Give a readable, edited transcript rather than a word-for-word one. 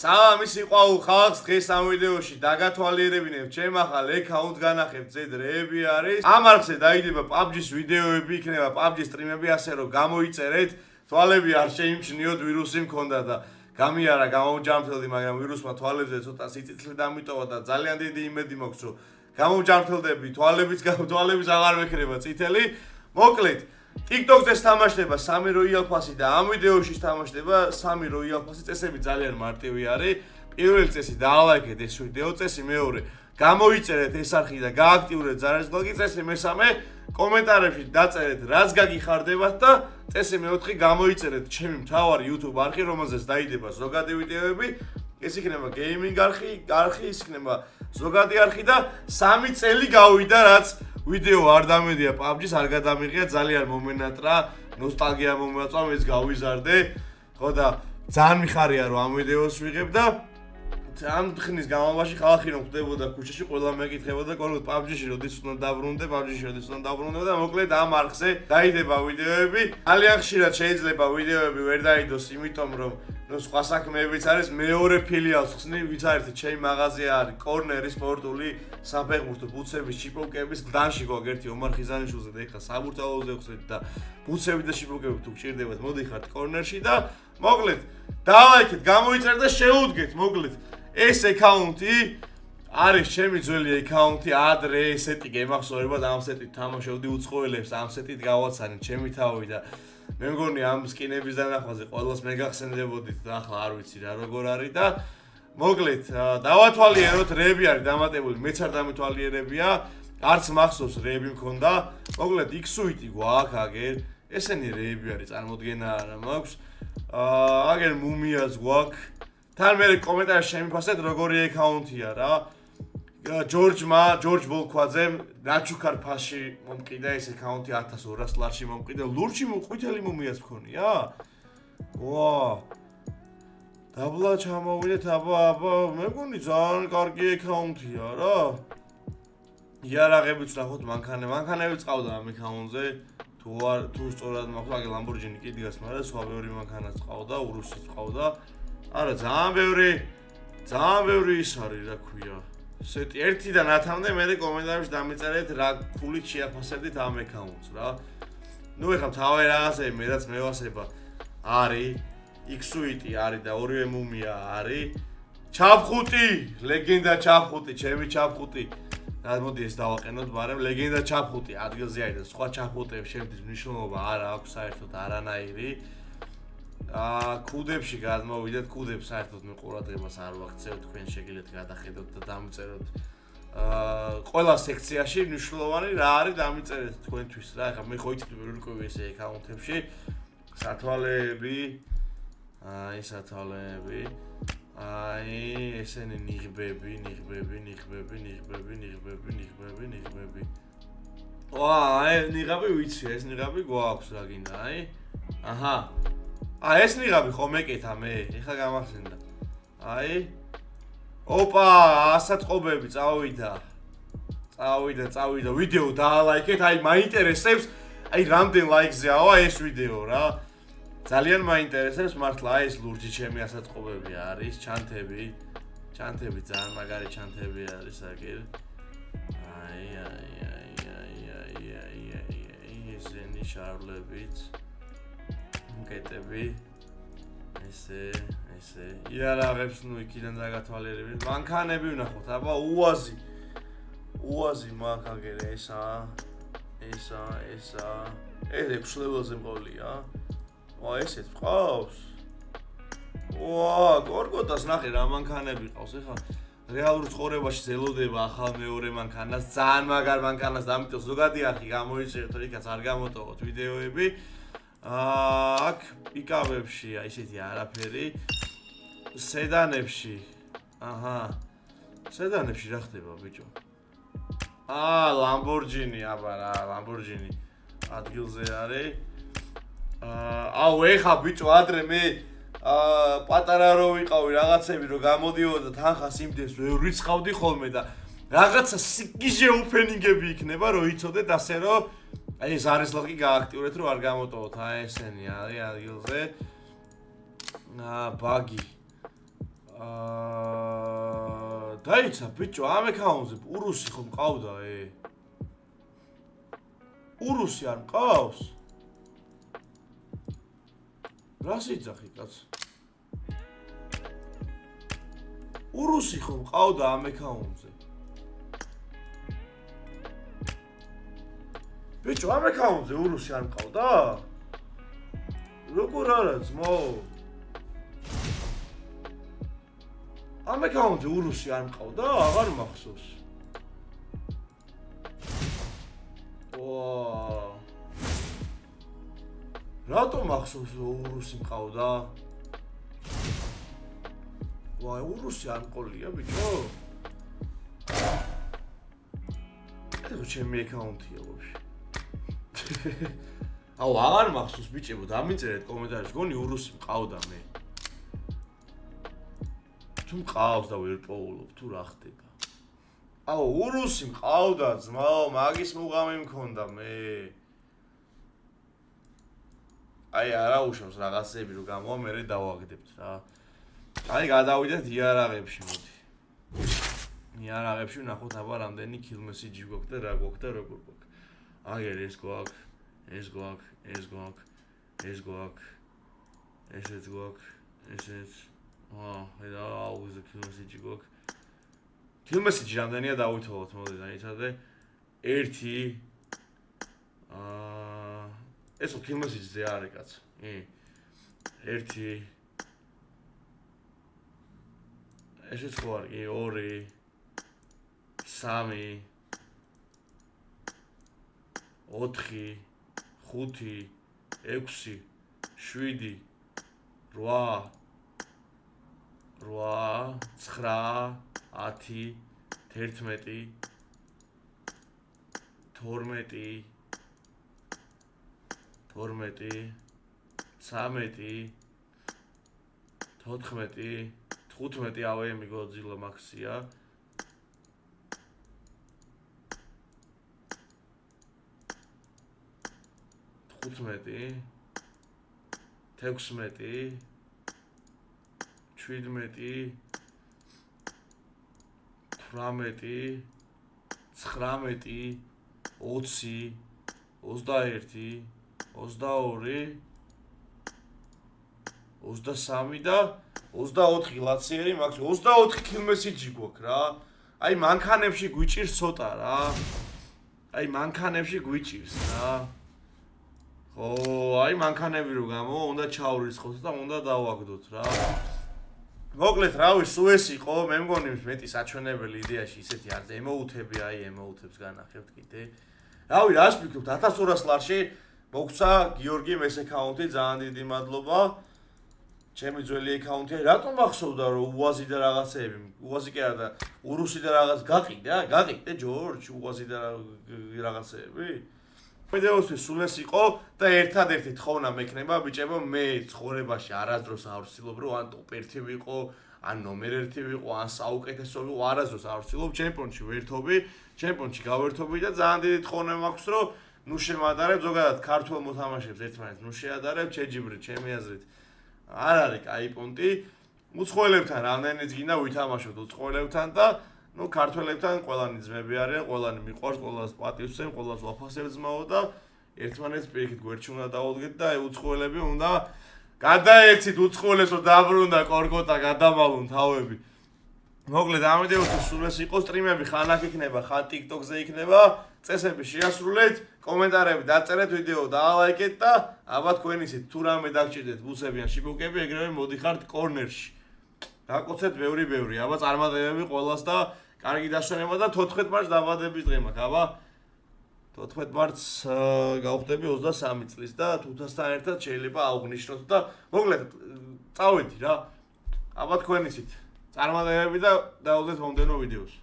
სალამი სიყვარულ ხალხს დღეს ამ ვიდეოში დაგათვალიერებინებ ჩემ ახალ აკაუნტს განახებთ ზედრეები არის ამ არხზე დაიდება PUBG-ის ვიდეოები იქნება PUBG სტრიმები ასე რომ გამოიწერეთ თვალები არ შეიმჩნიოთ ვირუსი მქონდა და გამიარა გამოუჯამრთელდი მაგრამ ვირუსმა თვალებზე ცოტა სიცოცხლე დამიტოვა და ძალიან დიდი იმედი მაქვს რომ გამოუჯამრთელდები თვალებიც აღარ მექნება წითელი მოკლედ TikTok-ზე თამაშდება 3 Royal Pass-ი და ამ ვიდეოში თამაშდება 3 Royal Pass-ი წესები ძალიან მარტივი არის. პირველი წესი დაალაიქეთ ეს ვიდეო, წესი მეორე გამოიწერეთ ეს არხი და გააქტიურეთ ზარეზგალგი, წესი მესამე კომენტარებში დაწერეთ რაც გაგიხარდებათ და წესი მეოთხე გამოიწერეთ ჩემი მთავარი YouTube არხი, რომელზეც დაიდება ზოგადი ვიდეოები. ეს იქნება gaming არხი, ის იქნება ზოგადი არხი და 3 წელი გავიდა რაც ვიდეო არ დამედია PUBG-ს არ გადამიღია ძალიან მომენატრა ნოსტალგია მომეწვა მეც გავიზარდე ხო და ძალიან მიხარია რომ ამ ვიდეოს ვიღებ და ამ ხნის განმავლობაში ხალხი რომ ხდებოდა ქუჩაში ყველა მეკითხებოდა კონკრეტ PUBG-ში როდის უნდა დაბრუნდე და მოკლედ ამ არხზე დაიდება ვიდეოები ძალიან ხშირად შეიძლება ვიდეოები ვერ დაიდოს იმიტომ რომ სხვა საქმეებიც არის მეორე ფილიალს ხსნი ვიც არის ჩემი მაღაზია არის კორნერი სპორტული საფეხბურთო ბუცების ჩიპოკების გდანში გვაქვს ერთი ომარ ხიზანიშვილზე და ეხლა საბურთალოზე ხსნით და ბუცები და ჩიპოკები თუ გჭირდებათ მოდიხართ კორნერში და მოკლედ დალაიქეთ გამოიწერეთ და შეუდგეთ მოკლედ ეს აკაუნტი არის ჩემი ძველი აკაუნტი ადრესეტი გემახსოვრება და ამ სეტით თამაშობდი უცხოელებს ამ სეტით გავაცანე ჩემი თავი და მე მგონი ამ სკინების დანახვაზე ყველას მეგახსენდებოდით და ახლა არ ვიცი რა როგორ არის და მოკლედ დავათვალიეროთ რეები არის დამატებული მეც არ დამითვალიერებია არც მახსოვს რეები მქონდა მოკლედ X-Suite გვაქვს აგერ ესენი რეები არის წარმოდგენა არა მაქვს აგერ მუმიას გვაქვს თან მე კომენტარებში შემიფასეთ როგორი აკაუნტია რა ჯორჯ ბოლქვაძემ ნაჩუქარ ფასში მომყიდა ეს აკაუნტი 1200 ლარში მომყიდა ლურჯი ყვითელი მუმიას მქონია ვა დაბლა ჩამოვიდეთ აბა მე მგონი ძალიან კარგი აკაუნტია რა იარაღებიც ნახოთ მანქანებიც ყავდა ამ აკაუნტზე თუ სწორად მაქვს აგ ლამბორჯინი კი დგას მაგრამ სხვა ბევრი მანქანაც ყავდა ურუსიც ყავდა არა ძალიან ბევრი ის არის რა ქვია სეტი 1-დან 10-მდე მე კომენტარებში დამიწერეთ რა ფულით შეაფასებდით ამ აკაუნტს რა ნუ ეხლა თავი რაღაცები მე რაც მევასება არის X-Suite არის და ორივე მუმია არის ჩაფხუტი ლეგენდა ჩაფხუტი ჩემი ჩაფხუტი რა მოდი ეს დავაყენოთ მაგრამ ლეგენდა ჩაფხუტი ადგილზე არის და სხვა ჩაფხუტებს შემდის მნიშვნელობა არ აქვს საერთოდ არანაირი კუდებში გადმოვიდეთ კუდებს საერთოდ მე ყურადღებას არ ვაქცევ თქვენ შეგიძლიათ გადახედოთ და დამიწეროთ ყველა სექციაში მნიშვნელოვანი რა არის დამიწერეთ თქვენთვის რა ეხლა მე ხო იცით ვერ ვიკვირდი ეს აკაუნტებში სათვალეები ესენი ნიღბები ვა ნიღაბი ვიცი ეს ნიღაბი გვაქვს რა გინდა აჰა ეს ნიღაბი ხო მეკეთა მე ეხლა გამახსენდა ოპა ასატყობები წავიდა ვიდეო დაალაიქეთ მაინტერესებს რამდენ ლაიქზეავა ეს ვიდეო რა ძალიან მაინტერესებს მართლა ეს ლურჯი ჩემი ასატყობები არის ჩანთები ძალიან მაგარი ჩანთები არის აგერ ესენი შარლებით კეტები ესე იარაღებს ნუ იქიდან დაგათვალიერებინეთ მანქანები ვნახოთ აბა უაზი მაქვს აგერ ესა ეს 6 level-ზე მყოლია ვა ესეც ყავს ვა გორგოტას ნახე რა მანქანები ყავს ეხლა რეალურ ცხოვრებაში ზელოდება ახალ მეორე მანქანას ძალიან მაგარ მანქანას დამიტოს ზოგადი არხი გამოიწერეთ რიქაც არ გამოტოვოთ ვიდეოები აქ პიკაპებში ისეთი არაფერი სედანებში სედანებში რა ხდება ბიჭო ლამბორჯინი აბა რა ლამბორჯინი ადგილზე არის ეხა ბიჭო ადრე მე პატარა რო ვიყავი რაღაცები რო გამოდიოდა თანხას იმდენს ვერ ვიწყავდი ხოლმე და რაღაცა სიგიჟე ოფენინგები იქნება რო იცოდეთ ასე რომ ეს არის ლოგი გააქტიურეთ რომ არ გამოტოვოთ ესენი არის ადგილზე ბაგი დაიცა ბიჭო ამ აკაუნტზე ურუსი ხომ მყავდა ურუსი არ მყავს რას იძახი კაც ურუსი ხომ მყავდა ამ აკაუნტზე ბიჭო ამ აკაუნტზე ურუსი არ მყავდა როგორ არა ძმო ამ აკაუნტზე ურუსი არ მყავდა აღარ მახსოვს რატომ მახსოვს ურუსი მყავდა ვაი ურუსი არ მყოლია ბიჭო ეხლა ჩემი აკაუნტია ვაფშე აუ აღარ მახსოვს ბიჭებო დამიწერეთ კომენტარებში გონი ურუსი მყავდა მე თუ მყავს და ვერ პოულობ თუ რა ხდება აუ ურუსი მყავდა ძმაო მაგის მუღამი მქონდა მე აი არა უშავს რაღაცები რომ გამოვა მე დავაგდებთ რა აი გადავიდეთ იარაღებში მოდი იარაღებში ნახოთ აბა რამდენი kill message გვაქვს და რა გვაქვს და როგორ გვაქვს აგერ ეს გვაქვს ეს გვაქვს ეს გვაქვს ეს გვაქვს ესეც გვაქვს ესეც და აუზე kill message გვაქვს kill message რამდენია დავითვალოთ მოდი დაიცადე 1 ეს kill message-ზე არის კაც 1 ესეც ხო არის 2 3 4 5 6 7 8 9 10 11 12 12 13 14 15 ავე მიგოძილა მაქსია 15 16 17 18 19 20 21 22 23 და 24 ლაციერი მაქვს 24 kill message გვაქვს რა აი მანქანებში გვიჭირს ცოტა რა აი მანქანებში გვიჭირს რა ხო აი მანქანები რო გამოვა უნდა ჩავრიცხოთ და უნდა დავაგდოთ რა მოკლედ რავი სულ ეს იყო მე მგონი მეტი საჩვენებელი იდეაში ისეთი არის ემოუთები აი ემოუთებს განახებთ კიდე რავი რას ვფიქრობთ 1200 ლარში მოგცა გიორგი მეს აკაუნტი ძალიან დიდი მადლობა ჩემი ძველი აკაუნტია რატომ მახსოვდა რომ უაზი და რაღაცეები უაზი კი არა და ურუსი და რაღაც გაყიდე ჯორჯ უაზი და რაღაცეები ვიდეოსთვის სულ ეს იყო და ერთადერთი თხოვნა მექნება ბიჭებო მე ცხოვრებაში არასდროს არ ვცდილობ რომ ან ტოპ 1 ვიყო ან ნომერ 1 ვიყო ან საუკეთესო ვიყო არასდროს არ ვცდილობ ჩემპიონში ვერთობი ჩემპიონში გავერთობი და ძალიან დიდი თხოვნა მაქვს რომ ნუ შემადარებ ზოგადად ქართულ მოთამაშეებს ერთმანეთს ნუ შეადარებ ჩეჯიბრით ჩემი აზრით არ არის კაი პონტი უცხოელებთან რამდენიც გინდა ვითამაშოთ უცხოელებთან და ნუ ქართველებთან ყველანი ძმები არიან ყველანი მიყვარს ყველას პატივს ვცემ ყველას ვაფასებ ძმაო და ერთმანეთს პირიქით გვერდში უნდა დავუდგეთ და აი უცხოელები უნდა გადაეცით უცხოელებს რომ დაბრუნდა კორკოტა გადამალուն თავები მოკლედ ამ ვიდეოში სულ ეს იყო სტრიმები ხან აქ იქნება ხან TikTok-ზე იქნება წესები შეასრულეთ კომენტარები დაწერეთ ვიდეო დაალაიქეთ და აბა თქვენ ისეთ თუ რამე დაგჭირდეთ ბუსები ან შიბუკები ეგრევე მოდიხართ კორნერში დაკოცეთ ბევრი აბა წარმატებები ყველას და კარგი დასვენება და 14 მარტს დაბადების დღე მაქვს აბა 14 მარტს გავხდები 23 წლის და თუთასთან ერთად შეიძლება აღვნიშნოთ და მოკლედ წავედი რა აბა თქვენ ისეთ წარმატებები და დავუძეთ მომდენო ვიდეოს